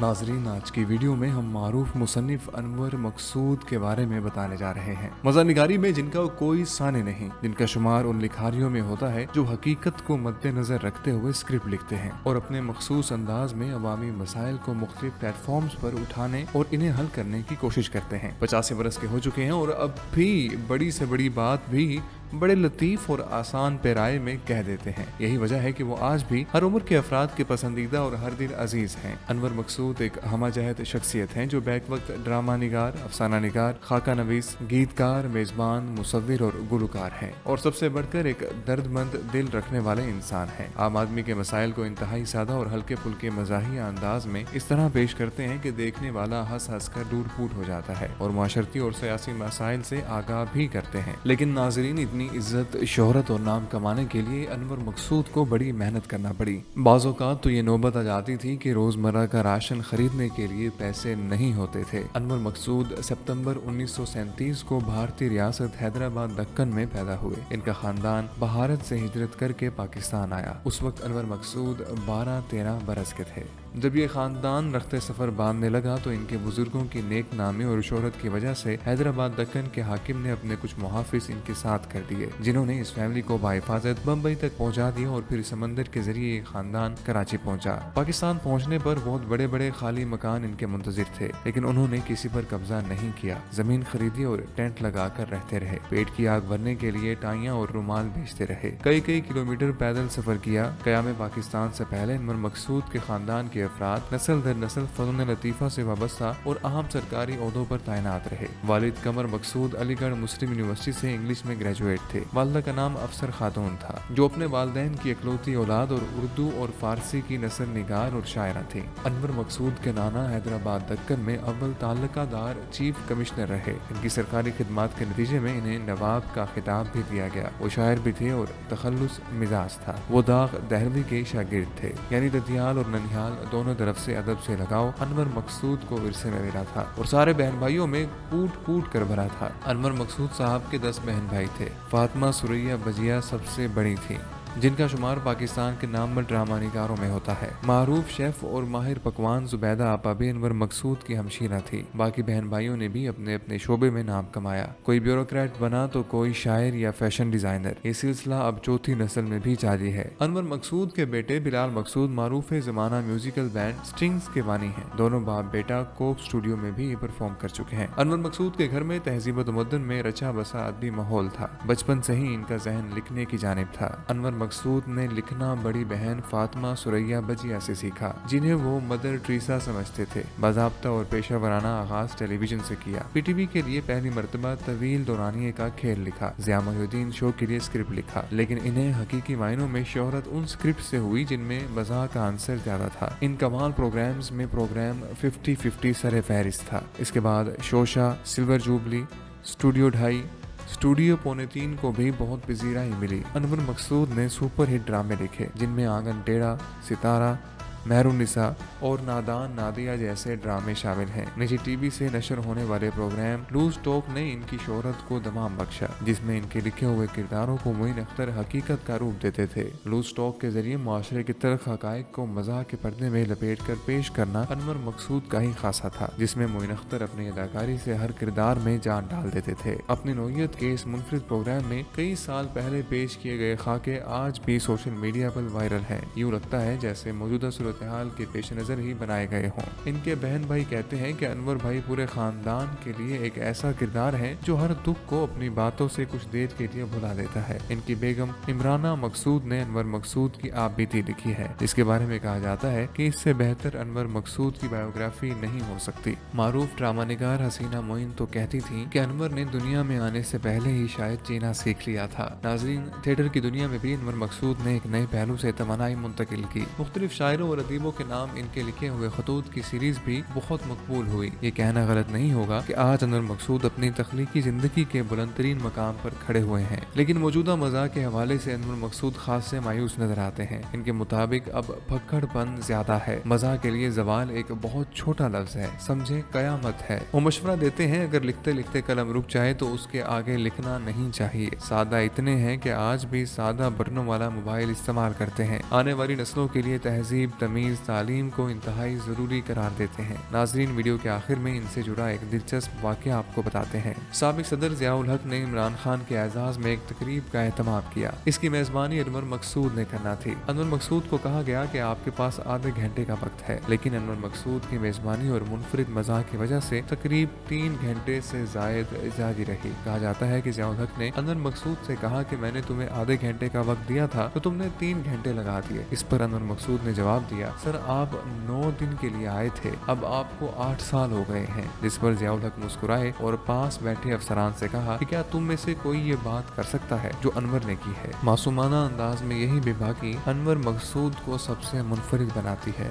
नाजरीन, आज की वीडियो में हम मारूफ मुसन्निफ अनवर मकसूद के बारे में बताने जा रहे हैं। मज़ानिगारी में जिनका कोई साने नहीं, जिनका शुमार उन लिखारियों में होता है जो हकीकत को मद्देनजर रखते हुए स्क्रिप्ट लिखते हैं और अपने मखसूस अंदाज में अवामी मसाइल को मुख्तलिफ प्लेटफॉर्म्स पर उठाने और इन्हें हल करने की कोशिश करते हैं। 85 बरस के हो चुके हैं और अब भी बड़ी से बड़ी बात भी बड़े लतीफ और आसान पैराए में कह देते हैं। यही वजह है कि वो आज भी हर उम्र के अफराद के पसंदीदा और हर दिल अजीज हैं। अनवर मकसूद एक हमाजहत शख्सियत हैं जो बैक वक्त ड्रामा निगार, अफसाना निगार, खाका नवीस, गीतकार, मेजबान, मुसव्विर और गुलकार हैं और सबसे बढ़कर एक दर्दमंद दिल रखने वाले इंसान हैं। आम आदमी के मसाइल को इंतहाई सादा और हल्के फुल्के मजाहिया अंदाज में इस तरह पेश करते हैं कि देखने वाला हंस हंस कर दूर फूट हो जाता है और माशरती और सियासी मसाइल से आगाह भी करते हैं। लेकिन नाजरीन, इतनी इज्जत, शोहरत और नाम कमाने के लिए अनवर मकसूद को बड़ी मेहनत करना पड़ी। बाज़ औक़ात तो ये नौबत आ जाती थी कि रोजमर्रा का राशन खरीदने के लिए पैसे नहीं होते थे। अनवर मकसूद सितंबर 1937 को भारतीय रियासत हैदराबाद दक्कन में पैदा हुए। इनका खानदान भारत से हिजरत करके पाकिस्तान आया। उस वक्त अनवर मकसूद 12-13 बरस के थे। जब ये खानदान रखते सफर बांधने लगा तो इनके बुजुर्गों की नेक नामी और शोहरत की वजह से हैदराबाद दक्कन के हाकिम ने अपने कुछ मुहाफिज इनके साथ कर दिए, जिन्होंने इस फैमिली को बाहिफाजत बम्बई तक पहुंचा दिया और फिर समंदर के जरिए ये खानदान कराची पहुंचा। पाकिस्तान पहुंचने पर बहुत बड़े बड़े खाली मकान इनके मुंतजिर थे, लेकिन उन्होंने किसी पर कब्जा नहीं किया। जमीन खरीदी और टेंट लगाकर रहते रहे। पेट की आग भरने के लिए टाइयां और रुमाल बेचते रहे। कई कई किलोमीटर पैदल सफर किया। क़याम पाकिस्तान से पहले अनवर मकसूद के खानदान के अफराद नस्ल दर नस्ल फनून लतीफ़ा से वाबस्ता और अहम सरकारी ओहदों पर तैनात रहे। वालिद कमर मकसूद अलीगढ़ मुस्लिम यूनिवर्सिटी से इंग्लिश में ग्रेजुएट थे। वालिदा का नाम अफसर खातून था, जो अपने वालिदैन की इकलौती औलाद और उर्दू और फारसी की नस्ल निगार और शायरा थी। अनवर मकसूद के नाना हैदराबाद दक्कन में अव्वल ताल्लुकादार चीफ कमिश्नर रहे। इनकी सरकारी खिदमात के नतीजे में इन्हें नवाब का खिताब भी दिया गया। वो शायर भी थे और तखल्लुस मिजाज था। वो दाग दहलवी के शागिर्द थे, यानी ददियाल और ननिहाल दोनों तरफ से अदब से लगाओ अनवर मकसूद को विरसे में मिला था और सारे बहन भाइयों में कूट कूट कर भरा था। अनवर मकसूद साहब के 10 बहन भाई थे। फातिमा सुरैया बजिया सबसे बड़ी थी, जिनका शुमार पाकिस्तान के नामवर ड्रामा निगारों में होता है। मारूफ शेफ और माहिर पकवान जुबैदा आपा भी अनवर मकसूद की हमशीरा थी। बाकी बहन भाइयों ने भी अपने अपने शोबे में नाम कमाया। कोई ब्यूरोक्रेट बना तो कोई शायर या फैशन डिजाइनर। ये सिलसिला अब चौथी नस्ल में भी जारी है। अनवर मकसूद के बेटे बिलाल मकसूद मारूफ जमाना म्यूजिकल बैंड स्ट्रिंग्स के बानी हैं। दोनों बाप बेटा कोक स्टूडियो में भी परफॉर्म कर चुके हैं। अनवर मकसूद के घर में तहजीब तमद्दुन में रचा बसा अदबी माहौल था। बचपन से ही इनका जहन लिखने की जानिब था। अनवर मकसूद ने लिखना बड़ी बहन फातिमा सुरैया बजिया से सीखा, जिन्हें वो मदर ट्रीसा समझते थे। बाज़ाब्ता और पेशा वराना आगाज टेलीविजन से किया। पीटीवी के लिए पहली मरतबा तवील दौरानिये का खेल लिखा। ज़िया मोहिउद्दीन शो के लिए स्क्रिप्ट लिखा, लेकिन इन्हें हकीकी मायनों में शोहरत उन स्क्रिप्ट से हुई जिनमें मज़ाह का आंसर ज्यादा था। इन कमाल प्रोग्राम्स में प्रोग्राम 50-50 सरे फहरिस्त था। इसके बाद शोशा, सिल्वर जुबली, स्टूडियो 2.5, स्टूडियो 2.75 को भी बहुत पजीराई मिली। अनवर मकसूद ने सुपर हिट ड्रामे लिखे, जिनमें आंगन टेढ़ा, सितारा, मेहरुन्निसा और नादान नादिया जैसे ड्रामे शामिल हैं। निजी टीवी से नशर होने वाले प्रोग्राम लूज टॉक ने इनकी शोहरत को दमाम बख्शा, जिसमें इनके लिखे हुए किरदारों को मोइन अख्तर हकीकत का रूप देते थे। लूज टॉक के जरिए माशरे के तल्ख हकायक को मजाक के पर्दे में लपेट कर पेश करना अनवर मकसूद का ही खासा था, जिसमें मोइन अख्तर अपनी अदाकारी से हर किरदार में जान डाल देते थे। अपनी नौयत के इस मुनफरिद प्रोग्राम में कई साल पहले पेश किए गए खाके आज भी सोशल मीडिया पर वायरल हैं। यूँ लगता है जैसे मौजूदा हाल के पेश नजर ही बनाए गए हों। इनके बहन भाई कहते हैं कि अनवर भाई पूरे खानदान के लिए एक ऐसा किरदार है जो हर दुख को अपनी बातों से कुछ देर के लिए भुला देता है। इनकी बेगम इमराना मकसूद ने अनवर मकसूद की आप बीती लिखी है, जिसके बारे में कहा जाता है कि इससे बेहतर अनवर मकसूद की बायोग्राफी नहीं हो सकती। मारूफ ड्रामा निगार हसीना मोइन तो कहती थी कि अनवर ने दुनिया में आने से पहले ही शायद जीना सीख लिया था। नाजरीन, थिएटर की दुनिया में भी अनवर मकसूद ने एक नए पहलू से तमन्नाई मुंतकिल की। मुख्तलिफ शायरों और अदीबों के नाम इनके लिखे हुए खतूत की सीरीज भी बहुत मकबूल हुई। ये कहना गलत नहीं होगा कि आज अनवर मकसूद अपनी तख्लीकी जिंदगी के बुलंदतरीन मकाम पर खड़े हुए हैं, लेकिन मौजूदा मज़ा के हवाले से अनवर मकसूद खास से मायूस नजर आते हैं। इनके मुताबिक अब फक्कड़पन ज्यादा है। मज़ा के लिए जवाल एक बहुत छोटा लफ्ज है, समझे कयामत है। वो मशवरा देते हैं अगर लिखते लिखते कलम रुक जाए तो उसके आगे लिखना नहीं चाहिए। सादा इतने हैं कि आज भी सादा बटनों वाला मोबाइल इस्तेमाल करते हैं। आने वाली नस्लों के लिए तहजीब, तमीज़ तालीम को इंतहाई ज़रूरी करार देते हैं। नाज़रीन, वीडियो के आखिर में इनसे जुड़ा एक दिलचस्प वाक़या आपको बताते हैं। साबिक़ सदर ज़ियाउल हक ने इमरान खान के एजाज़ में एक तकरीब का एहतमाम किया। इसकी मेज़बानी अनवर मकसूद ने करना थी। अनवर मकसूद को कहा गया कि आपके पास आधे घंटे का वक्त है, लेकिन अनवर मकसूद की मेज़बानी और मुनफरिद मज़ाक की वजह से तकरीब 3 घंटे से ज़ायद जारी रही। कहा जाता है कि ज़ियाउल हक ने अनवर मकसूद से कहा कि मैंने तुम्हें आधे घंटे का वक्त दिया था तो तुमने 3 घंटे लगा दिए। इस पर अनवर मकसूद ने जवाब दिया, सर आप 9 दिन के लिए आए थे, अब आपको 8 साल हो गए हैं। जिस पर ज़ियाउल हक मुस्कुराए और पास बैठे अफसरान से कहा कि क्या तुम में से कोई ये बात कर सकता है जो अनवर ने की है। मासूमाना अंदाज में यही बेबाकी अनवर मकसूद को सबसे मुनफरिद बनाती है।